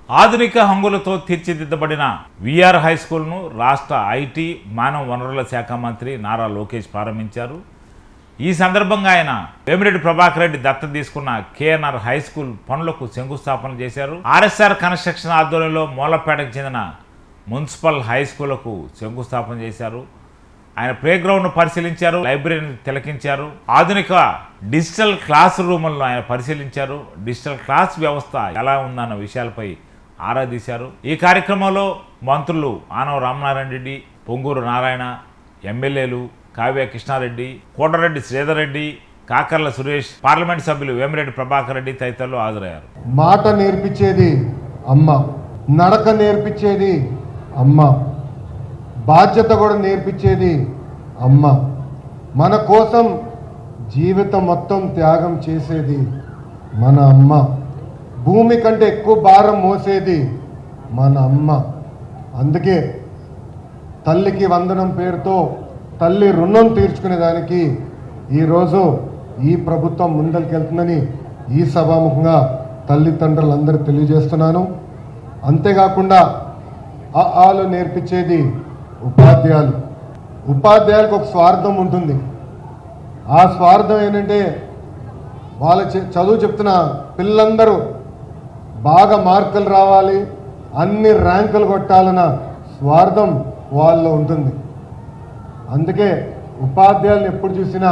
ఆధునిక హంగులతో తీర్చిదిద్దబడిన VR high స్కూల్ను రాష్ట్ర ఐటీ మానవ వనరుల శాఖ మంత్రి నారా లోకేష్ ప్రారంభించారు. ఈ సందర్భంగా ఆయన వేమిరెడ్డి ప్రభాకర్ రెడ్డి దత్తత తీసుకున్న కేఎన్ఆర్ హై స్కూల్ పనులకు శంకుస్థాపన చేశారు. ఆర్ఎస్ఆర్ కన్స్ట్రక్షన్ ఆధ్వర్యంలో మూలపేటకు చెందిన మున్సిపల్ హై స్కూళ్లకు శంకుస్థాపన చేశారు. ఆయన ప్లే గ్రౌండ్ను పరిశీలించారు, లైబ్రరీని తిలకించారు, ఆధునిక డిజిటల్ క్లాస్ రూములను ఆయన పరిశీలించారు, డిజిటల్ క్లాస్ వ్యవస్థ ఎలా ఉందన్న విషయాలపై ఆరా తీశారు. ఈ కార్యక్రమంలో మంత్రులు ఆనవ రామనారాయణ రెడ్డి, పొంగూరు నారాయణ, ఎమ్మెల్యేలు కావ్య కృష్ణారెడ్డి, కోటరెడ్డి శ్రీధర్ రెడ్డి, కాకర్ల సురేష్, పార్లమెంట్ సభ్యులు వేమిరెడ్డి ప్రభాకర్ రెడ్డి తదితరులు హాజరయ్యారు. మాట నేర్పించేది అమ్మ, నడక నేర్పించేది అమ్మ, బాధ్యత కూడా నేర్పించేది అమ్మ, మన కోసం జీవితం మొత్తం త్యాగం చేసేది మన అమ్మ, భూమి కంటే ఎక్కువ భారం మోసేది మన అమ్మ. అందుకే తల్లికి వందనం పేరుతో తల్లి రుణం తీర్చుకునేదానికి ఈరోజు ఈ ప్రభుత్వం ముందరికెళ్తుందని ఈ సభాముఖంగా తల్లిదండ్రులందరూ తెలియజేస్తున్నాను. అంతేకాకుండా ఆలు నేర్పించేది ఉపాధ్యాయులు. ఉపాధ్యాయులకు ఒక స్వార్థం ఉంటుంది. ఆ స్వార్థం ఏంటంటే వాళ్ళ చదువు చెప్తున్న పిల్లలందరూ బాగా మార్కులు రావాలి, అన్ని ర్యాంకులు కొట్టాలన్న స్వార్థం వాళ్ళలో ఉంటుంది. అందుకే ఉపాధ్యాయులను ఎప్పుడు చూసినా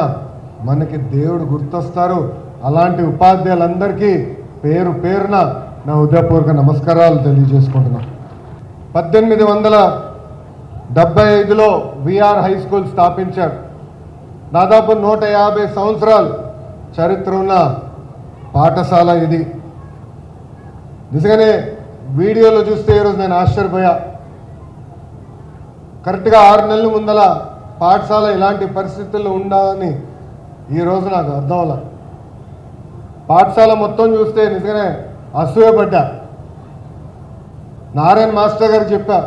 మనకి దేవుడు గుర్తొస్తారు. అలాంటి ఉపాధ్యాయులందరికీ పేరు పేరున నా హృదయపూర్వక నమస్కారాలు తెలియజేసుకుంటున్నాను. 1875లో విఆర్ హై స్కూల్ స్థాపించారు. దాదాపు 150 సంవత్సరాలు చరిత్ర ఉన్న పాఠశాల ఇది. నిజంగానే వీడియోలో చూస్తే ఈరోజు నేను ఆశ్చర్యపోయా. కరెక్ట్గా 6 నెలల ముందల పాఠశాల ఇలాంటి పరిస్థితుల్లో ఉండాలని ఈరోజు నాకు అర్థం అవ్వాలి. పాఠశాల మొత్తం చూస్తే నిజంగానే అసూయపడ్డా. నారాయణ మాస్టర్ గారు చెప్పా,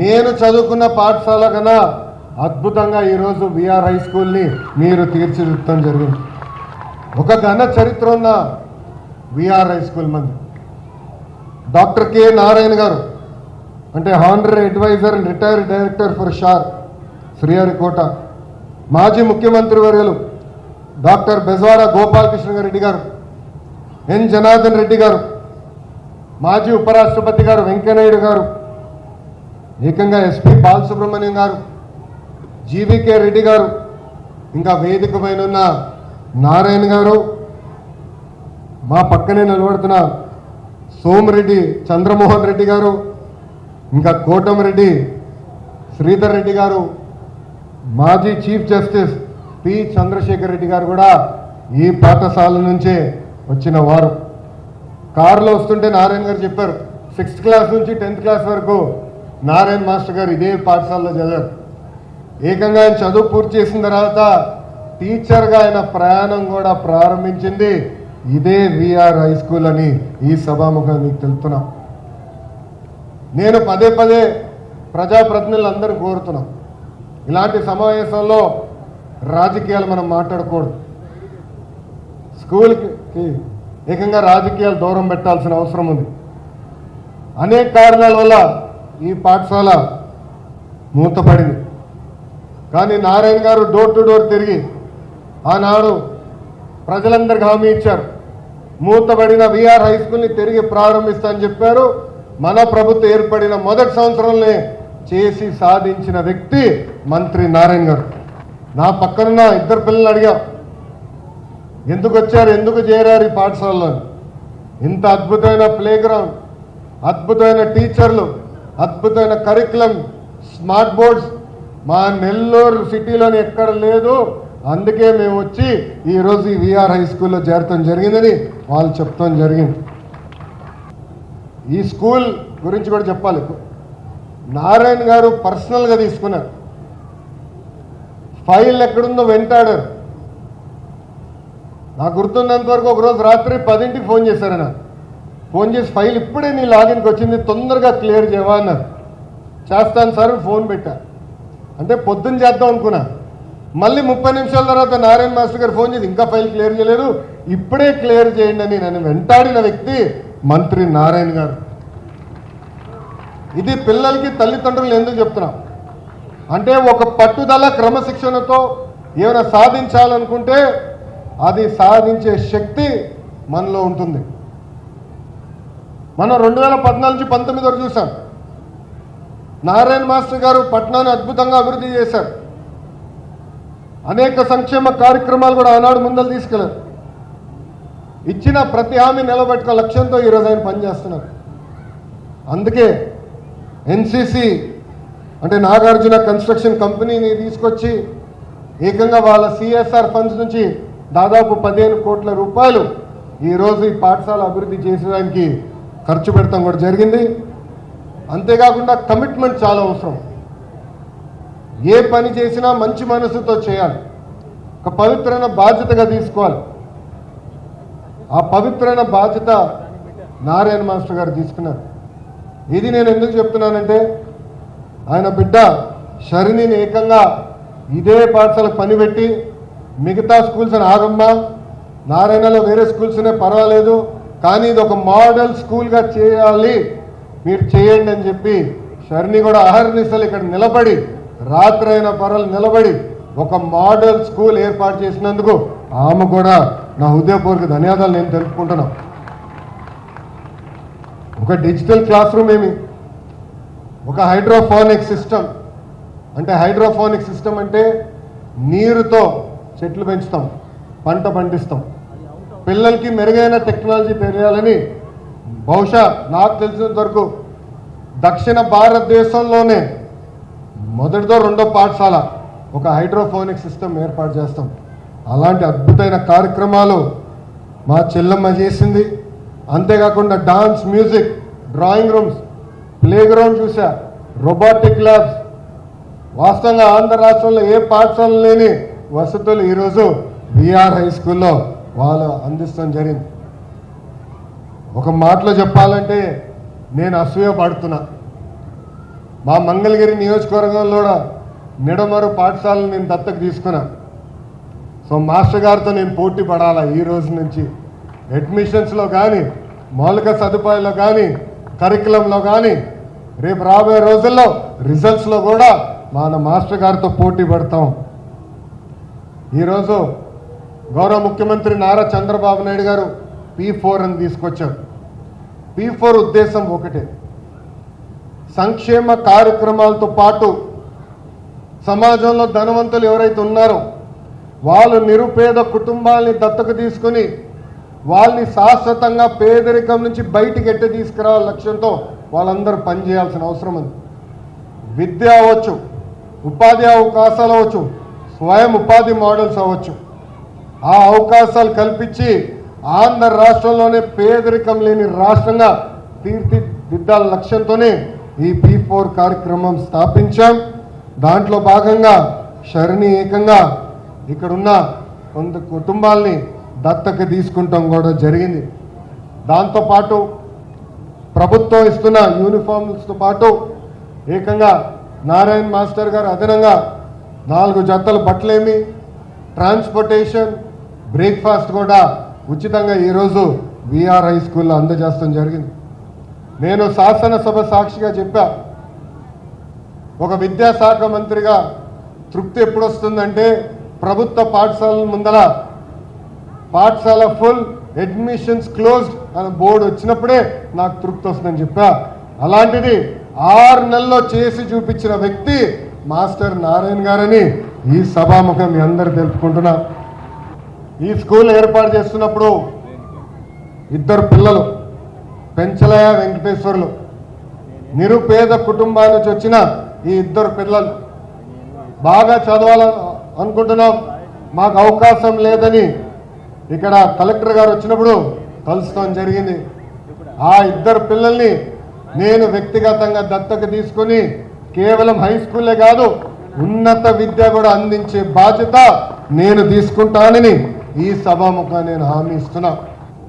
నేను చదువుకున్న పాఠశాల కన్నా అద్భుతంగా ఈరోజు విఆర్ హై స్కూల్ని మీరు తీర్చిదిద్దడం జరిగింది. ఒక ఘన చరిత్ర ఉన్న విఆర్ హై స్కూల్ మంది. డాక్టర్ కె నారాయణ గారు అంటే honorary adviser and retired director for SHAR Sriharikota, మాజీ ముఖ్యమంత్రి వర్యులు డాక్టర్ బెజవాడ గోపాలకృష్ణ రెడ్డి గారు, ఎన్ జనార్దన్ రెడ్డి గారు, మాజీ ఉపరాష్ట్రపతి గారు వెంకయ్యనాయుడు గారు, ఏకంగా ఎస్పీ బాలసుబ్రహ్మణ్యం గారు, జీవీకే రెడ్డి గారు, ఇంకా వేదిక పైన ఉన్న నారాయణ గారు, మా పక్కనే నిలబడుతున్న సోమిరెడ్డి చంద్రమోహన్ రెడ్డి గారు, ఇంకా కోటమిరెడ్డి శ్రీధర్ రెడ్డి గారు, మాజీ chief justice P Chandrasekhar Reddy గారు కూడా ఈ పాఠశాల నుంచే వచ్చిన వారు. కారులో వస్తుంటే నారాయణ గారు చెప్పారు, 6th క్లాస్ నుంచి 10th క్లాస్ వరకు నారాయణ మాస్టర్ గారు ఇదే పాఠశాలలో చదివారు. ఏకంగా ఆయన చదువు పూర్తి చేసిన తర్వాత టీచర్గా ఆయన ప్రయాణం కూడా ప్రారంభించింది ఇదే విఆర్ హై స్కూల్ అని ఈ సభాముఖంగా మీకు తెలుపుతున్నా. నేను పదే పదే ప్రజాప్రతినిధులందరూ కోరుతున్నాం, ఇలాంటి సమావేశంలో రాజకీయాలు మనం మాట్లాడకూడదు. స్కూల్కి ఏకంగా రాజకీయాలు దూరం పెట్టాల్సిన అవసరం ఉంది. అనేక కారణాల వల్ల ఈ పాఠశాల మూతపడింది. కానీ నారాయణ గారు డోర్ టు డోర్ తిరిగి ఆనాడు ప్రజలందరికీ హామీ ఇచ్చారు, మూతబడిన విఆర్ హై స్కూల్ని తిరిగి ప్రారంభిస్తామని చెప్పారు. మన ప్రభుత్వం ఏర్పడిన మొదటి సంవత్సరంలో చేసి సాధించిన వ్యక్తి మంత్రి నారాయణ గారు. నా పక్కనున్న 2 పిల్లలు అడిగా, ఎందుకు వచ్చారు, ఎందుకు చేరారు ఈ పాఠశాలలో? ఇంత అద్భుతమైన ప్లే గ్రౌండ్, అద్భుతమైన టీచర్లు, అద్భుతమైన కరికులం, స్మార్ట్ బోర్డ్స్ మా నెల్లూరు సిటీలోని ఎక్కడ లేదు. అందుకే మేము వచ్చి ఈరోజు ఈ విఆర్ హై స్కూల్లో చేరటం జరిగిందని వాళ్ళు చెప్తాం జరిగింది. ఈ స్కూల్ గురించి కూడా చెప్పాలి. నారాయణ గారు పర్సనల్గా తీసుకున్నారు. ఫైల్ ఎక్కడుందో వెంటాడారు. నాకు గుర్తున్నంత వరకు ఒకరోజు రాత్రి 10ంటికి ఫోన్ చేశారు. నాకు ఫోన్ చేసి ఫైల్ ఇప్పుడే నీ లాగిన్కి వచ్చింది, తొందరగా క్లియర్ చేయవా అన్నారు. చేస్తాను సార్ ఫోన్ పెట్టా. అంటే పొద్దున్న చేద్దాం అనుకున్నా. మళ్ళీ 30 నిమిషాల తర్వాత నారాయణ మాస్టర్ గారు ఫోన్ చేసి ఇంకా ఫైల్ క్లియర్ చేయలేదు, ఇప్పుడే క్లియర్ చేయండి అని నన్ను వెంటాడిన వ్యక్తి మంత్రి నారాయణ గారు. ఇది పిల్లలకి తల్లిదండ్రులు ఎందుకు చెప్తున్నాం అంటే, ఒక పట్టుదల క్రమశిక్షణతో ఏమైనా సాధించాలనుకుంటే అది సాధించే శక్తి మనలో ఉంటుంది. మనం 2014 నుంచి 19 వరకు చూసాం. నారాయణ మాస్టర్ గారు పట్టణాన్ని అద్భుతంగా అభివృద్ధి చేశారు. అనేక సంక్షేమ కార్యక్రమాలు కూడా ఆనాడు ముందలు తీసుకెళ్లారు. ఇచ్చిన ప్రతి హామీ నిలబెట్టుకో లక్ష్యంతో ఈరోజు ఆయన పనిచేస్తున్నారు. అందుకే ఎన్సిసి అంటే నాగార్జున కన్స్ట్రక్షన్ కంపెనీని తీసుకొచ్చి ఏకంగా వాళ్ళ సిఎస్ఆర్ ఫండ్స్ నుంచి దాదాపు 15 కోట్ల రూపాయలు ఈరోజు ఈ పాఠశాల అభివృద్ధి చేసేదానికి ఖర్చు పెడతాం కూడా జరిగింది. అంతేకాకుండా కమిట్మెంట్ చాలా అవసరం. ఏ పని చేసినా మంచి మనసుతో చేయాలి, ఒక పవిత్రమైన బాధ్యతగా తీసుకోవాలి. ఆ పవిత్రమైన బాధ్యత నారాయణ మాస్టర్ గారు తీసుకున్నారు. ఇది నేను ఎందుకు చెప్తున్నానంటే, ఆయన బిడ్డ షరిణిని ఏకంగా ఇదే పాఠశాలకు పని పెట్టి మిగతా స్కూల్స్ అని ఆగమ్మా, నారాయణలో వేరే స్కూల్స్నే పర్వాలేదు కానీ ఇది ఒక మోడల్ స్కూల్గా చేయాలి, మీరు చేయండి అని చెప్పి షరిణి కూడా అహర్నిశలు ఇక్కడ నిలబడి రాత్రైన పర్వాలు నిలబడి ఒక మోడల్ స్కూల్ ఏర్పాటు చేసినందుకు ఆమె కూడా నా హృదయపూర్వక ధన్యవాదాలు నేను తెలుపుకుంటున్నాను. ఒక డిజిటల్ క్లాస్ రూమ్ ఏమి, ఒక హైడ్రోఫోనిక్ సిస్టమ్ అంటే నీరుతో చెట్లు పెంచుతాం, పంట పండిస్తాం. పిల్లలకి మెరుగైన టెక్నాలజీ తెలియాలని బహుశా నాకు తెలిసినంత వరకు దక్షిణ భారతదేశంలోనే మొదటిదో రెండో పాఠశాల ఒక హైడ్రోఫోనిక్ సిస్టమ్ ఏర్పాటు చేస్తాం. అలాంటి అద్భుతమైన కార్యక్రమాలు మా చెల్లమ్మ చేసింది. అంతేకాకుండా dance, music, drawing rooms, play ground చూసా, రోబోటిక్ ల్యాబ్స్. వాస్తవంగా ఆంధ్ర రాష్ట్రంలో ఏ పాఠశాల లేని వసతులు ఈరోజు విఆర్ హై స్కూల్లో వాళ్ళు అందిస్తాం జరిగింది. ఒక మాటలో చెప్పాలంటే నేను అసూయపడుతున్నా. మా మంగళగిరి నియోజకవర్గంలో కూడా నిడమరు పాఠశాలను నేను దత్తకు తీసుకున్నా. సో మాస్టర్ గారితో నేను పోటీ పడాలా ఈ రోజు నుంచి. అడ్మిషన్స్లో కానీ, మౌలిక సదుపాయాల్లో కానీ, కరికులంలో కానీ, రేపు రాబోయే రోజుల్లో రిజల్ట్స్లో కూడా మన మాస్టర్ గారితో పోటీ పడతాం. ఈరోజు గౌరవ ముఖ్యమంత్రి నారా చంద్రబాబు నాయుడు గారు P4 అని తీసుకొచ్చారు. P4 ఉద్దేశం ఒకటే, సంక్షేమ కార్యక్రమాలతో పాటు సమాజంలో ధనవంతులు ఎవరైతే ఉన్నారో వాళ్ళు నిరుపేద కుటుంబాలని దత్తకు తీసుకుని వాళ్ళని శాశ్వతంగా పేదరికం నుంచి బయటికి ఎట్టి తీసుకురావాల లక్ష్యంతో వాళ్ళందరూ పనిచేయాల్సిన అవసరం ఉంది. విద్య అవ్వచ్చు, ఉపాధి అవకాశాలు అవ్వచ్చు, స్వయం ఉపాధి మోడల్స్ అవ్వచ్చు. ఆ అవకాశాలు కల్పించి ఆంధ్ర రాష్ట్రంలోనే పేదరికం లేని రాష్ట్రంగా తీర్చిదిద్దాల లక్ష్యంతోనే ఈ P4 కార్యక్రమం స్థాపించాం. దాంట్లో భాగంగా షరిణి ఏకంగా ఇక్కడున్న కొంత కుటుంబాలని దత్తకు తీసుకుంటాం కూడా జరిగింది. దాంతోపాటు ప్రభుత్వం ఇస్తున్న యూనిఫామ్స్తో పాటు ఏకంగా నారాయణ మాస్టర్ గారు అదనంగా 4 జతల బట్టలేమి, ట్రాన్స్పోర్టేషన్, బ్రేక్ఫాస్ట్ కూడా ఉచితంగా ఈరోజు విఆర్ హై స్కూల్లో అందజేస్తాం జరిగింది. నేను శాసనసభ సాక్షిగా చెప్పా, ఒక విద్యాశాఖ మంత్రిగా తృప్తి ఎప్పుడు వస్తుందంటే ప్రభుత్వ పాఠశాలల ముందర పాఠశాల ఫుల్, అడ్మిషన్స్ క్లోజ్డ్ అనే బోర్డు వచ్చినప్పుడే నాకు తృప్తి వస్తుందని చెప్పా. అలాంటిది 6 నెలల్లో చేసి చూపించిన వ్యక్తి మాస్టర్ నారాయణ గారని ఈ సభాముఖం మీ అందరూ తెలుపుకుంటున్నా. ఈ స్కూల్ ఏర్పాటు చేస్తున్నప్పుడు 2 పిల్లలు, పెంచలయ్య వెంకటేశ్వర్లు, నిరుపేద కుటుంబాల నుంచి వచ్చిన ఈ 2 పిల్లలు బాగా చదవాలని అనుకుంటున్నాం, మాకు అవకాశం లేదని ఇక్కడ కలెక్టర్ గారు వచ్చినప్పుడు కలుస్తాం జరిగింది. ఆ 2 పిల్లల్ని నేను వ్యక్తిగతంగా దత్తకు తీసుకొని కేవలం హై స్కూలే కాదు ఉన్నత విద్య కూడా అందించే బాధ్యత నేను తీసుకుంటానని ఈ సభాముఖంగా నేను హామీ ఇస్తున్నా.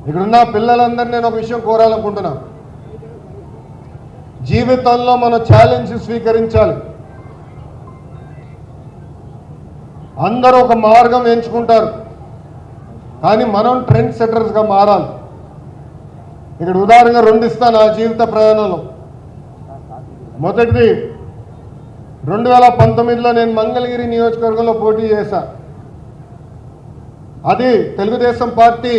ఇక్కడున్న పిల్లలందరూ నేను ఒక విషయం కోరాలనుకుంటున్నా. జీవితంలో మనం ఛాలెంజ్ స్వీకరించాలి. అందరూ ఒక మార్గం ఎంచుకుంటారు కానీ మనం ట్రెండ్ సెటర్స్గా మారాలి. ఇక్కడ ఉదాహరణగా రెండు ఇస్తాను నా జీవిత ప్రయాణంలో. మొదటిది 2019లో నేను మంగళగిరి నియోజకవర్గంలో పోటీ చేశా. అది తెలుగుదేశం పార్టీ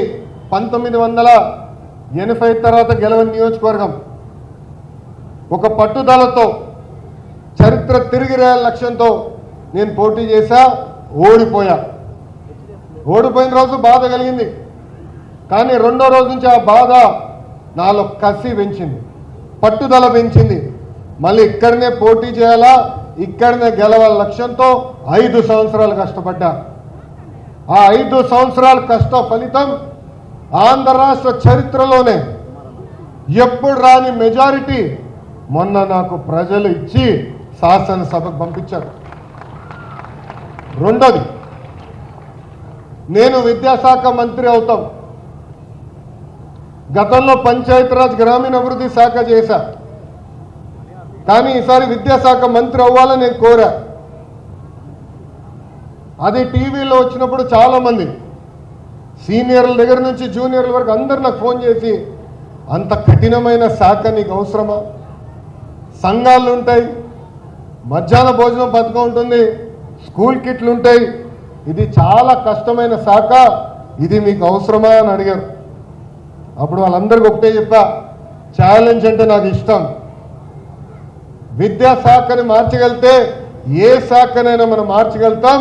1980 తర్వాత గెలవని నియోజకవర్గం. ఒక పట్టుదలతో చరిత్ర తిరిగి రాయాల లక్ష్యంతో నేను పోటీ చేశా, ఓడిపోయా. ఓడిపోయిన రోజు బాధ కలిగింది, కానీ రెండో రోజు నుంచి ఆ బాధ నాలో కసి పెంచింది, పట్టుదల పెంచింది. మళ్ళీ ఇక్కడనే పోటీ చేయాలా, ఇక్కడనే గెలవాల లక్ష్యంతో 5 సంవత్సరాలు కష్టపడ్డా. ఆ 5 సంవత్సరాల కష్ట ఫలితం ఆంధ్ర రాష్ట్ర చరిత్రలోనే ఎప్పుడు రాని మెజారిటీ మొన్న నాకు ప్రజలు ఇచ్చి శాసనసభకు పంపించారు. రెండోది, నేను విద్యాశాఖ మంత్రి అవుతాం. గతంలో పంచాయతీరాజ్ గ్రామీణాభివృద్ధి శాఖ చేశా, కానీ ఈసారి విద్యాశాఖ మంత్రి అవ్వాలని నేను కోరా. అది టీవీలో వచ్చినప్పుడు చాలామంది సీనియర్ల దగ్గర నుంచి జూనియర్ల వరకు అందరు నాకు ఫోన్ చేసి, అంత కఠినమైన శాఖ నీకు అవసరమా? సంఘాలు ఉంటాయి, మధ్యాహ్న భోజనం పథకం ఉంటుంది, స్కూల్ కిట్లు ఉంటాయి, ఇది చాలా కష్టమైన శాఖ, ఇది మీకు అవసరమా అని అడిగారు. అప్పుడు వాళ్ళందరికీ ఒకటే చెప్పా, ఛాలెంజ్ అంటే నాకు ఇష్టం. విద్యాశాఖని మార్చగలిగితే ఏ శాఖనైనా మనం మార్చగలుగుతాం.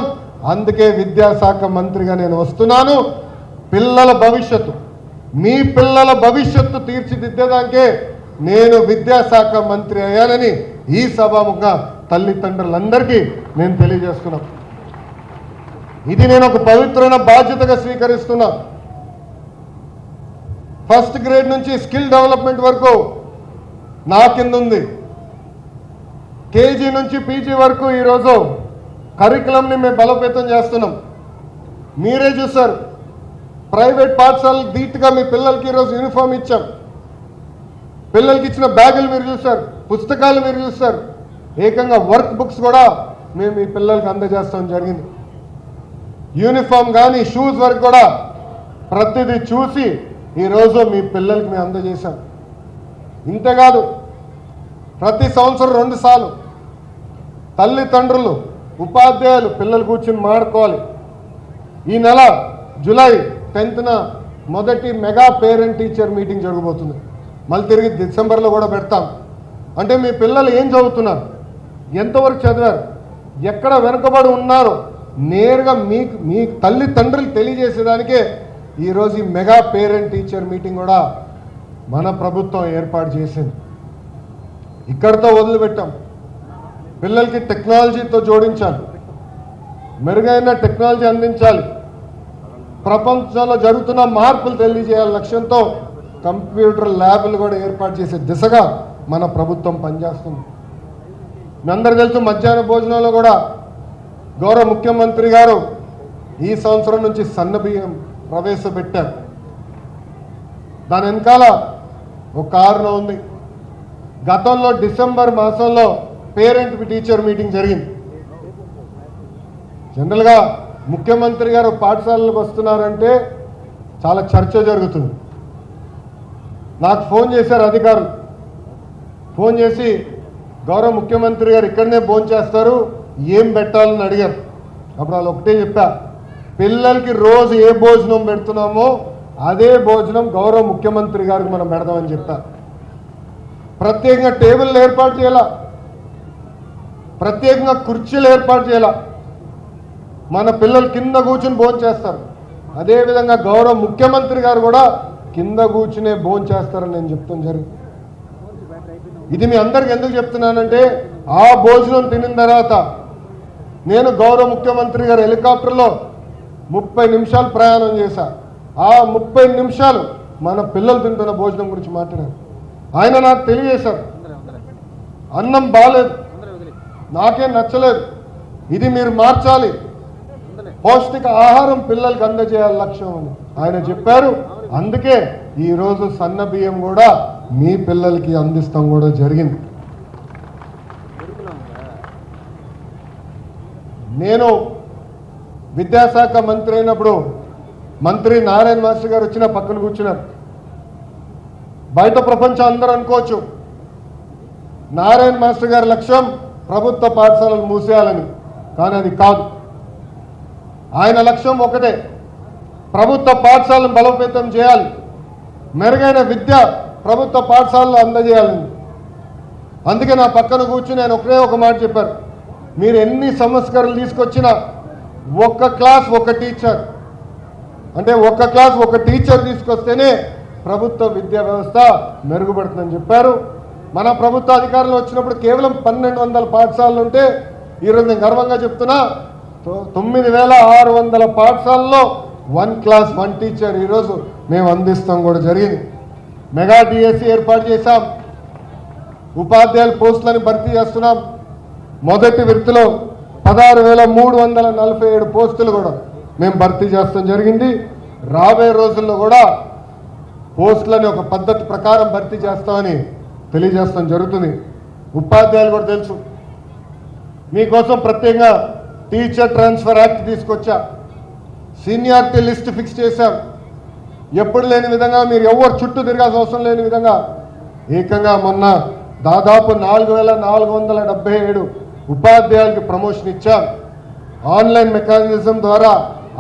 అందుకే విద్యాశాఖ మంత్రిగా నేను వస్తున్నాను. పిల్లల భవిష్యత్తు, మీ పిల్లల భవిష్యత్తు తీర్చిదిద్దేదానికే నేను విద్యాశాఖ మంత్రి అయ్యానని ఈ సభాముఖంగా తల్లిదండ్రులందరికీ నేను తెలియజేస్తున్నాను. ఇది నేను ఒక పవిత్రమైన బాధ్యతగా స్వీకరిస్తున్నా. ఫస్ట్ గ్రేడ్ నుంచి స్కిల్ డెవలప్మెంట్ వరకు నా కింద ఉంది. కేజీ నుంచి పీజీ వరకు ఈరోజు కరికులంని మేము బలోపేతం చేస్తున్నాం. మీరే చూసారు, ప్రైవేట్ పాఠశాలలు ధీటుగా మీ పిల్లలకి ఈరోజు యూనిఫామ్ ఇచ్చాం. పిల్లలకి ఇచ్చిన బ్యాగులు మీరు చూసారు, పుస్తకాలు మీరు చూసారు, ఏకంగా వర్క్ బుక్స్ కూడా మేము ఈ పిల్లలకి అందజేస్తాం జరిగింది. యూనిఫామ్ కానీ షూస్ వరకు కూడా ప్రతిదీ చూసి ఈరోజు మీ పిల్లలకి మేము అందజేశాం. ఇంతేకాదు, ప్రతి సంవత్సరం 2 సార్లు తల్లిదండ్రులు ఉపాధ్యాయులు పిల్లలు కూర్చుని మాట్లాడుకోవాలి. ఈ నెల జూలై 10న మొదటి మెగా పేరెంట్ టీచర్ మీటింగ్ జరగబోతుంది. మళ్ళీ తిరిగి డిసెంబర్లో కూడా పెడతాం. అంటే మీ పిల్లలు ఏం చదువుతున్నారు, ఎంతవరకు చదివారు, ఎక్కడ వెనుకబడి ఉన్నారో నేరుగా మీ తల్లిదండ్రులు తెలియజేసేదానికే ఈరోజు ఈ మెగా పేరెంట్ టీచర్ మీటింగ్ కూడా మన ప్రభుత్వం ఏర్పాటు చేసింది. ఇక్కడితో వదిలిపెట్టాం. పిల్లలకి టెక్నాలజీతో జోడించాలి, మెరుగైన టెక్నాలజీ అందించాలి, ప్రపంచంలో జరుగుతున్న మార్పులు తెలియజేయాల లక్ష్యంతో కంప్యూటర్ ల్యాబ్లు కూడా ఏర్పాటు చేసే దిశగా మన ప్రభుత్వం పనిచేస్తుంది. మీ అందరికీ తెలుసు, మధ్యాహ్న భోజనంలో కూడా గౌరవ ముఖ్యమంత్రి గారు ఈ సంవత్సరం నుంచి సన్నబియ్యం ప్రవేశపెట్టారు. దాని వెనకాల ఒక కారణం ఉంది. గతంలో డిసెంబర్ మాసంలో పేరెంట్ టీచర్ మీటింగ్ జరిగింది. జనరల్గా ముఖ్యమంత్రి గారు పాఠశాలలకు వస్తున్నారంటే చాలా చర్చ జరుగుతుంది. నాకు ఫోన్ చేశారు అధికారులు, ఫోన్ చేసి గౌరవ ముఖ్యమంత్రి గారు ఇక్కడనే భోజనం చేస్తారు, ఏం పెట్టాలని అడిగారు. అప్పుడు వాళ్ళు ఒకటే చెప్పా, పిల్లలకి రోజు ఏ భోజనం పెడుతున్నామో అదే భోజనం గౌరవ ముఖ్యమంత్రి గారికి మనం పెడదామని చెప్పా. ప్రత్యేకంగా టేబుల్ ఏర్పాటు చేయాలా, ప్రత్యేకంగా కుర్చీలు ఏర్పాటు చేయాలా, మన పిల్లలు కింద కూర్చుని భోజనం చేస్తారు. అదేవిధంగా గౌరవ ముఖ్యమంత్రి గారు కూడా కింద కూర్చునే భోజనం చేస్తారని నేను చెప్తాను జరిగింది. ఇది మీ అందరికి ఎందుకు చెప్తున్నానంటే, ఆ భోజనం తినిన తర్వాత నేను గౌరవ ముఖ్యమంత్రి గారు హెలికాప్టర్లో 30 నిమిషాలు ప్రయాణం చేశా. ఆ 30 నిమిషాలు మన పిల్లలు తింటున్న భోజనం గురించి మాట్లాడారు. ఆయన నాకు తెలియజేశారు, అన్నం బాగాలేదు, నాకేం నచ్చలేదు, ఇది మీరు మార్చాలి, పౌష్టిక ఆహారం పిల్లలకి అందజేయాలి లక్ష్యం అని ఆయన చెప్పారు. అందుకే ఈరోజు సన్న బియ్యం కూడా మీ పిల్లలకి అందిస్తాం కూడా జరిగింది. నేను విద్యాశాఖ మంత్రి అయినప్పుడు మంత్రి నారాయణ మాస్టర్ గారు వచ్చిన పక్కన కూర్చున్నారు. బయట ప్రపంచం అందరూ అనుకోవచ్చు నారాయణ మాస్టర్ గారి లక్ష్యం ప్రభుత్వ పాఠశాలలు మూసేయాలని, కానీ అది కాదు. ఆయన లక్ష్యం ఒకటే, ప్రభుత్వ పాఠశాలను బలోపేతం చేయాలి, మెరుగైన విద్య ప్రభుత్వ పాఠశాలలో అందజేయాలని. అందుకే నా పక్కన కూర్చుని ఆయన ఒకే ఒక మాట చెప్పారు, మీరు ఎన్ని సంస్కరణలు తీసుకొచ్చినా ఒక్క క్లాస్ ఒక టీచర్, అంటే ఒక్క క్లాస్ ఒక టీచర్ తీసుకొస్తేనే ప్రభుత్వ విద్యా వ్యవస్థ మెరుగుపడుతుందని చెప్పారు. మన ప్రభుత్వ అధికారులు వచ్చినప్పుడు కేవలం 1200 పాఠశాలలు ఉంటే ఈరోజు నేను గర్వంగా చెప్తున్నా 9600 పాఠశాలలో 1 క్లాస్ 1 టీచర్ ఈరోజు మేము అందిస్తాం కూడా జరిగింది. మెగా డిఎస్సి ఏర్పాటు చేశాం, ఉపాధ్యాయుల పోస్టులను భర్తీ చేస్తున్నాం. మొదటి విడతలో 16,347 పోస్టులు కూడా మేము భర్తీ చేస్తాం జరిగింది. రాబోయే రోజుల్లో కూడా పోస్టులని ఒక పద్ధతి ప్రకారం భర్తీ చేస్తామని తెలియజేస్తాం జరుగుతుంది. ఉపాధ్యాయులు కూడా తెలుసు, మీకోసం ప్రత్యేకంగా టీచర్ ట్రాన్స్ఫర్ యాక్ట్ తీసుకొచ్చా, సీనియారిటీ లిస్ట్ ఫిక్స్ చేశాం. ఎప్పుడు లేని విధంగా మీరు ఎవరు చుట్టూ తిరగాల్సిన అవసరం లేని విధంగా ఏకంగా మొన్న దాదాపు 4,477 ఉపాధ్యాయులకి ప్రమోషన్ ఇచ్చాం. ఆన్లైన్ మెకానిజం ద్వారా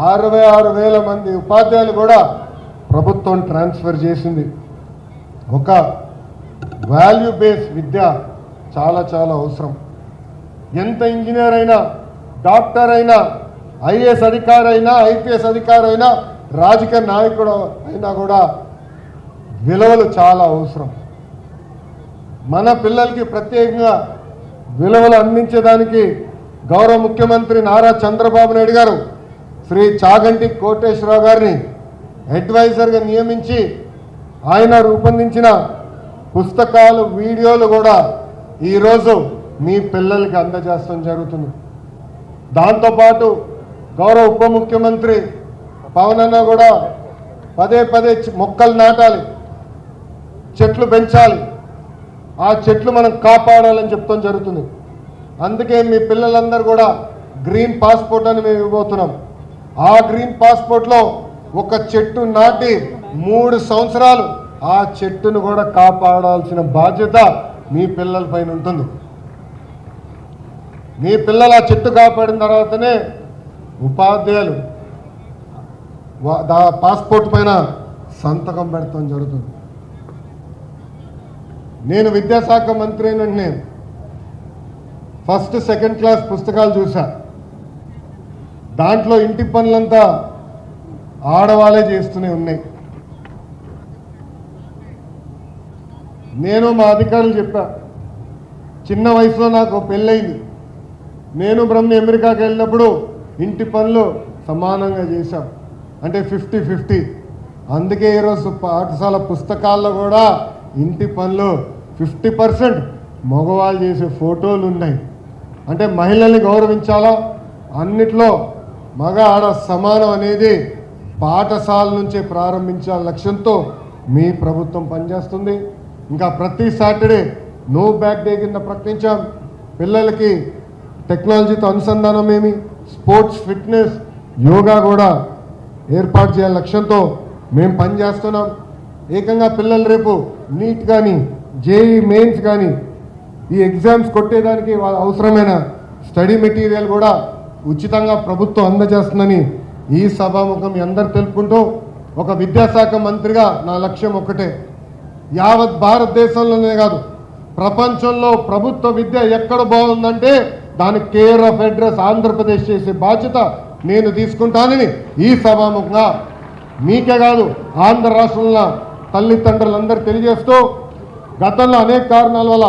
66,000 మంది ఉపాధ్యాయులు కూడా ప్రభుత్వం ట్రాన్స్ఫర్ చేసింది. ఒక వాల్యూ బేస్ విద్య చాలా చాలా అవసరం. ఎంత ఇంజనీర్ అయినా, డాక్టర్ అయినా, ఐఏఎస్ అధికారి అయినా, ఐపీఎస్ అధికారి అయినా, రాజకీయ నాయకుడు అయినా కూడా విలువలు చాలా అవసరం. మన పిల్లలకి ప్రత్యేకంగా విలువలు అందించేదానికి గౌరవ ముఖ్యమంత్రి నారా చంద్రబాబు నాయుడు గారు శ్రీ చాగంటి కోటేశ్వరరావు గారిని అడ్వైజర్గా నియమించి ఆయన రూపొందించిన పుస్తకాలు, వీడియోలు కూడా ఈరోజు మీ పిల్లలకి అందజేస్తాం జరుగుతుంది. దాంతోపాటు గౌరవ ఉప ముఖ్యమంత్రి పవన్ అన్న కూడా పదే మొక్కలు నాటాలి, చెట్లు పెంచాలి, ఆ చెట్లు మనం కాపాడాలని చెప్తాం జరుగుతుంది. అందుకే మీ పిల్లలందరూ కూడా గ్రీన్ పాస్పోర్ట్ అని మేము ఇవ్వబోతున్నాం. ఆ గ్రీన్ పాస్పోర్ట్లో ఒక చెట్టు నాటి 3 సంవత్సరాలు ఆ చెట్టును కూడా కాపాడాల్సిన బాధ్యత మీ పిల్లల పైన ఉంటుంది. మీ పిల్లలు ఆ చెట్టు కాపాడిన తర్వాతనే ఉపాధ్యాయులు పాస్పోర్ట్ పైన సంతకం పెడతాం జరుగుతుంది. నేను విద్యాశాఖ మంత్రి అయినంటే ఫస్ట్ సెకండ్ క్లాస్ పుస్తకాలు చూసా. దాంట్లో ఇంటి పనులంతా ఆడవాళ్ళే చేస్తూనే ఉన్నాయి. నేను మా అధికారులు చెప్పా, చిన్న వయసులో నాకు పెళ్ళయింది, నేను బ్రహ్మ అమెరికాకి వెళ్ళినప్పుడు ఇంటి పనులు సమానంగా చేశాం, అంటే 50-50. అందుకే ఈరోజు పాఠశాల పుస్తకాల్లో కూడా ఇంటి పనులు 50% మగవాళ్ళు చేసే ఫోటోలు ఉన్నాయి. అంటే మహిళల్ని గౌరవించాలా, అన్నిట్లో మగ ఆడ సమానం అనేది పాఠశాల నుంచే ప్రారంభించాల లక్ష్యంతో మీ ప్రభుత్వం పనిచేస్తుంది. ఇంకా ప్రతి సాటర్డే నో బ్యాక్ డే కింద ప్రకటించాం. పిల్లలకి టెక్నాలజీతో అనుసంధానం ఏమి, స్పోర్ట్స్, ఫిట్నెస్, యోగా కూడా ఏర్పాటు చేయాల లక్ష్యంతో మేము పనిచేస్తున్నాం. ఏకంగా పిల్లలు రేపు నీట్ కానీ, జేఈ మెయిన్స్ కానీ ఈ ఎగ్జామ్స్ కొట్టేదానికి అవసరమైన స్టడీ మెటీరియల్ కూడా ఉచితంగా ప్రభుత్వం అందజేస్తుందని ఈ సభాముఖం మీ అందరు తెలుపుకుంటూ, ఒక విద్యాశాఖ మంత్రిగా నా లక్ష్యం ఒకటే, యావత్ భారతదేశంలోనే కాదు ప్రపంచంలో ప్రభుత్వ విద్య ఎక్కడ బాగుందంటే దానికి కేర్ ఆఫ్ అడ్రస్ ఆంధ్రప్రదేశ్ చేసే బాధ్యత నేను తీసుకుంటానని ఈ సభాముఖంగా మీకే కాదు ఆంధ్ర రాష్ట్రంలో తల్లిదండ్రులందరూ తెలియజేస్తూ, గతంలో అనేక కారణాల వల్ల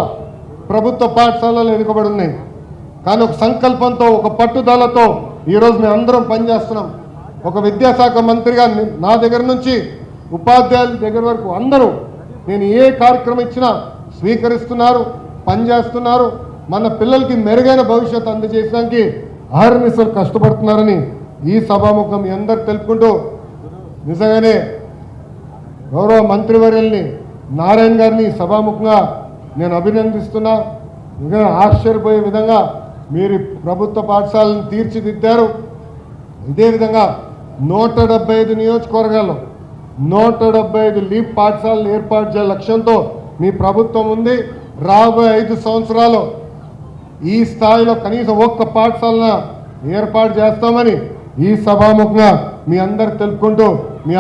ప్రభుత్వ పాఠశాలలు వెనుకబడి ఉన్నాయి. కానీ ఒక సంకల్పంతో, ఒక పట్టుదలతో ఈరోజు మేము అందరం పనిచేస్తున్నాం. ఒక విద్యాశాఖ మంత్రిగా నా దగ్గర నుంచి ఉపాధ్యాయుల దగ్గర వరకు అందరూ నేను ఏ కార్యక్రమం ఇచ్చినా స్వీకరిస్తున్నారు, పనిచేస్తున్నారు. మన పిల్లలకి మెరుగైన భవిష్యత్తు అందజేయడానికి అహర్నిశలు కష్టపడుతున్నారని ఈ సభాముఖం మీ అందరు తెలుపుకుంటూ, నిజంగానే గౌరవ మంత్రివర్యుల్ని నారాయణ గారిని సభాముఖంగా నేను అభినందిస్తున్నా. నిజంగా ఆశ్చర్యపోయే విధంగా మీరు ప్రభుత్వ పాఠశాలను తీర్చిదిద్దారు. ఇదే విధంగా 175 నియోజకవర్గాల్లో 175 లీప్ పాఠశాలను ఏర్పాటు చేసే లక్ష్యంతో మీ ప్రభుత్వం ఉంది. రాబోయే 5 సంవత్సరాలు ఈ స్థాయిలో కనీసం ఒక్క పాఠశాలను ఏర్పాటు చేస్తామని ఈ సభాముఖంగా మీ అందరికి తెలుపుకుంటూ మీ